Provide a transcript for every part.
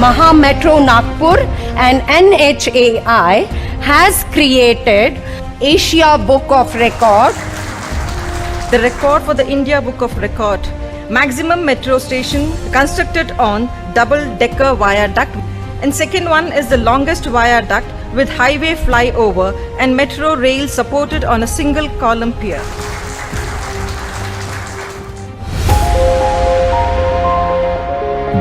Maha Metro Nagpur and NHAI has created Asia Book of Record. The record for the India Book of Record. Maximum metro station constructed on double-decker viaduct. And second one is the longest viaduct with highway flyover and metro rail supported on a single column pier.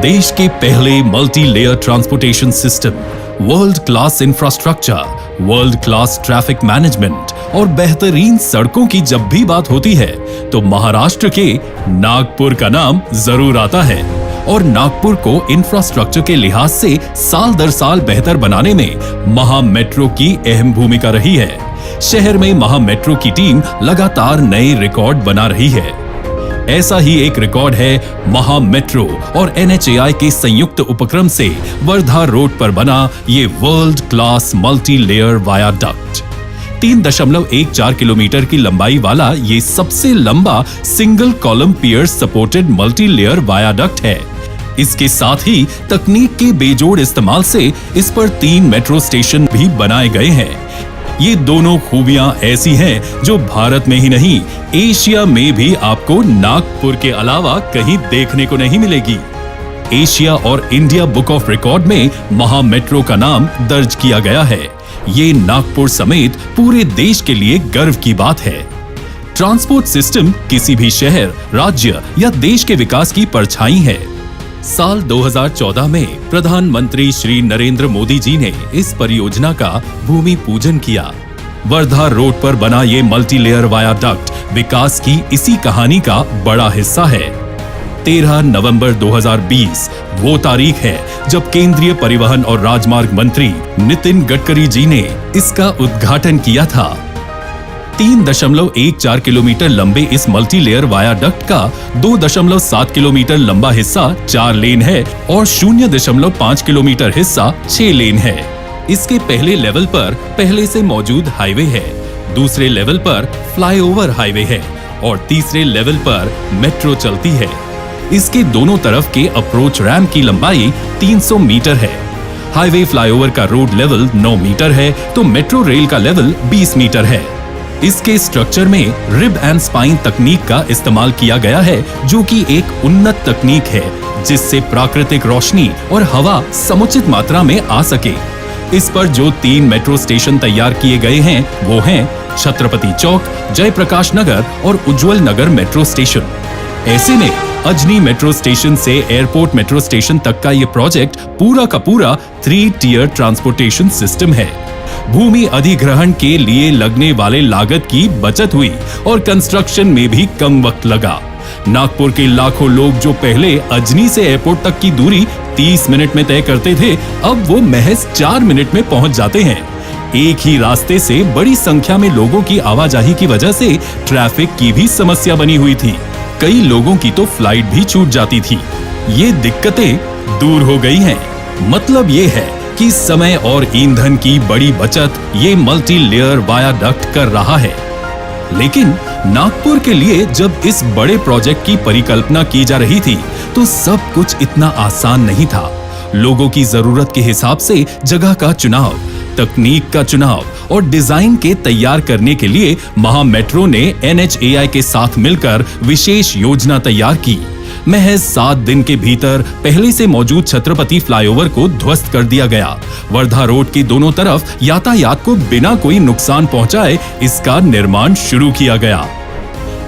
देश के पहले multi layer transportation system, world class infrastructure, world class traffic management और बेहतरीन सड़कों की जब भी बात होती है तो महाराष्ट्र के नागपुर का नाम जरूर आता है। और नागपुर को इंफ्रास्ट्रक्चर के लिहाज से साल दर साल बेहतर बनाने में महा मेट्रो की अहम भूमिका रही है। शहर में महा मेट्रो की टीम लगातार नए रिकॉर्ड बना रही है। ऐसा ही एक रिकॉर्ड है महा मेट्रो और NHAI के संयुक्त उपक्रम से वर्धा रोड पर बना ये world class multi layer viaduct. 3.14 kilometre की लंबाई वाला ये सबसे लंबा सिंगल कॉलम पियर सपोर्टेड मल्टी लेयर वायाडक्ट है। इसके साथ ही तकनीक के बेजोड़ इस्तेमाल से इस पर 3 मेट्रो स्टेशन भी बनाए गए हैं। ये दोनों खूबियां ऐसी हैं जो भारत में ही नहीं, एशिया में भी आपको नागपुर के अलावा कहीं देखने को नहीं मिलेगी। एशिया और इंडिया बुक ऑफ रिकॉर्ड में महा मेट्रो का नाम दर्ज किया गया है। ये नागपुर समेत पूरे देश के लिए गर्व की बात है। ट्रांसपोर्ट सिस्टम किसी भी शहर, राज्य या देश के विकास की परछाई है। साल 2014 में प्रधानमंत्री श्री नरेंद्र मोदी जी ने इस परियोजना का भूमि पूजन किया। वर्धा रोड पर बना ये मल्टी लेयर वायाडक्ट विकास की इसी कहानी का बड़ा हिस्सा है। 13 नवंबर 2020 वो तारीख है जब केंद्रीय परिवहन और राजमार्ग मंत्री नितिन गडकरी जी ने इसका उद्घाटन किया था। 3.14 किलोमीटर लंबे इस मल्टी लेयर वायाडक्ट का 2.7 किलोमीटर लंबा हिस्सा 4 लेन है और 0.5 किलोमीटर हिस्सा 6 लेन है। इसके पहले लेवल पर पहले से मौजूद हाईवे है, दूसरे लेवल पर फ्लाईओवर हाईवे है और तीसरे लेवल पर मेट्रो चलती है। इसके दोनों तरफ के अप्रोच रैंप की लंबाई 300 मीटर है। हाईवे फ्लाईओवर का रोड लेवल 9 मीटर है तो मेट्रो रेल का लेवल 20 मीटर है। इसके स्ट्रक्चर में रिब एंड स्पाइन तकनीक का इस्तेमाल किया गया है, जो कि एक उन्नत तकनीक है जिससे प्राकृतिक रोशनी और हवा समुचित मात्रा में आ सके। इस पर जो 3 मेट्रो स्टेशन तैयार किए गए हैं वो हैं छत्रपति चौक, जयप्रकाश नगर और उज्जवल नगर मेट्रो स्टेशन। ऐसे में अजनी मेट्रो स्टेशन से एयरपोर्ट मेट्रो स्टेशन तक का ये प्रोजेक्ट पूरा का पूरा 3 टियर ट्रांसपोर्टेशन सिस्टम है। भूमि अधिग्रहण के लिए लगने वाले लागत की बचत हुई और कंस्ट्रक्शन में भी कम वक्त लगा। नागपुर के लाखों लोग जो पहले अजनी से एयरपोर्ट तक की दूरी 30 मिनट में तय करते थे, अब वो महज 4 मिनट में पहुंच जाते हैं। एक ही रास्ते से बड़ी संख्या में लोगों की आवाजाही की वजह से ट्रैफिक की भी समस्या बनी हुई थी। कई लोगों की तो फ्लाइट भी छूट जाती थी। ये दिक्कतें दूर हो गई हैं। मतलब ये है कि समय और ईंधन की बड़ी बचत ये मल्टी लेयर वायाडक्ट कर रहा है। लेकिन नागपुर के लिए जब इस बड़े प्रोजेक्ट की परिकल्पना की जा रही थी तो सब कुछ इतना आसान नहीं था। लोगों की जरूरत के हिसाब से जगह का चुनाव, तकनीक का चुनाव और डिजाइन के तैयार करने के लिए महा मेट्रो ने NHAI के साथ मिलकर विशेष योजना तैयार की। महज 7 दिन के भीतर पहले से मौजूद छत्रपति फ्लाईओवर को ध्वस्त कर दिया गया। वर्धा रोड के दोनों तरफ यातायात को बिना कोई नुकसान पहुंचाए इसका निर्माण शुरू किया गया।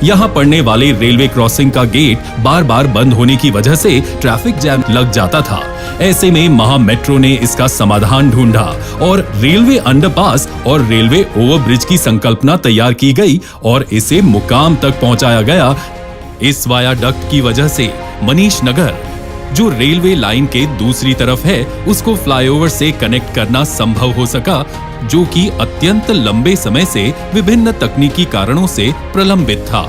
यहाँ पड़ने वाले रेलवे क्रॉसिंग का गेट बार बार बंद होने की वजह से ट्रैफिक जैम लग जाता था। ऐसे में महा मेट्रो ने इसका समाधान ढूंढा और रेलवे अंडरपास और रेलवे ओवरब्रिज की संकल्पना तैयार की गई और इसे मुकाम तक पहुंचाया गया। इस वायाडक्ट की वजह से मनीष नगर, जो रेलवे लाइन के दूसरी तरफ है, उसको फ्लाईओवर से कनेक्ट करना संभव हो सका, जो कि अत्यंत लंबे समय से विभिन्न तकनीकी कारणों से प्रलंबित था।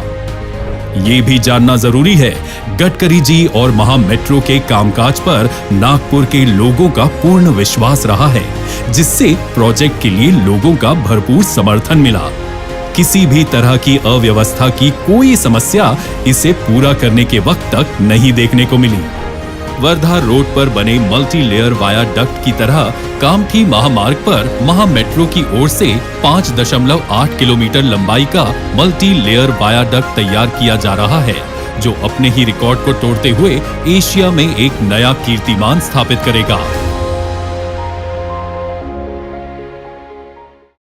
ये भी जानना जरूरी है, गडकरी जी और महा मेट्रो के कामकाज पर नागपुर के लोगों का पूर्ण विश्वास रहा है, जिससे प्रोजेक्ट के लिए लोगों का भरपूर समर्थन मिला। किसी भी तरह की अव्यवस्था की कोई समस्या इसे पूरा करने के वक्त तक नहीं देखने को मिली। वर्धा रोड पर बने मल्टी लेयर वायाडक्ट की तरह कामठी महामार्ग पर महा मेट्रो की ओर से 5.8 किलोमीटर लंबाई का मल्टी लेयर वायाडक्ट तैयार किया जा रहा है, जो अपने ही रिकॉर्ड को तोड़ते हुए एशिया में एक नया कीर्तिमान स्थापित करेगा।